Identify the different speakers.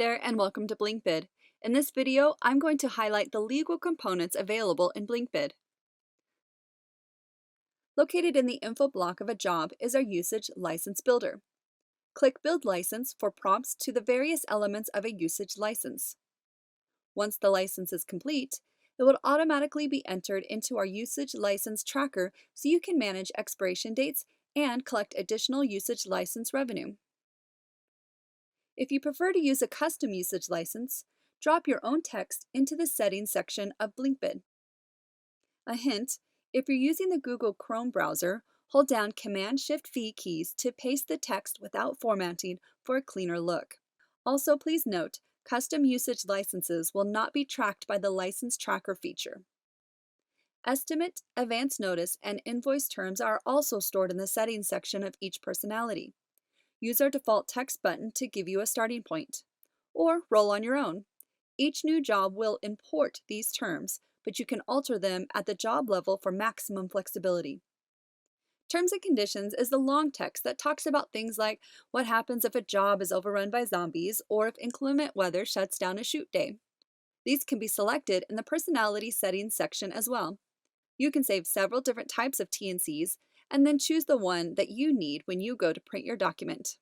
Speaker 1: there and welcome to BlinkBid. In this video, I'm going to highlight the legal components available in BlinkBid. Located in the info block of a job is our usage license builder. Click Build License for prompts to the various elements of a usage license. Once the license is complete, it will automatically be entered into our usage license tracker so you can manage expiration dates and collect additional usage license revenue. If you prefer to use a custom usage license, drop your own text into the Settings section of BlinkBid. A hint, if you're using the Google Chrome browser, hold down Command-Shift-V keys to paste the text without formatting for a cleaner look. Also, please note, custom usage licenses will not be tracked by the License Tracker feature. Estimate, advance notice, and invoice terms are also stored in the Settings section of each personality. Use our default text button to give you a starting point, or roll on your own. Each new job will import these terms, but you can alter them at the job level for maximum flexibility. Terms and conditions is the long text that talks about things like what happens if a job is overrun by zombies or if inclement weather shuts down a shoot day. These can be selected in the personality settings section as well. You can save several different types of T&Cs and then choose the one that you need when you go to print your document.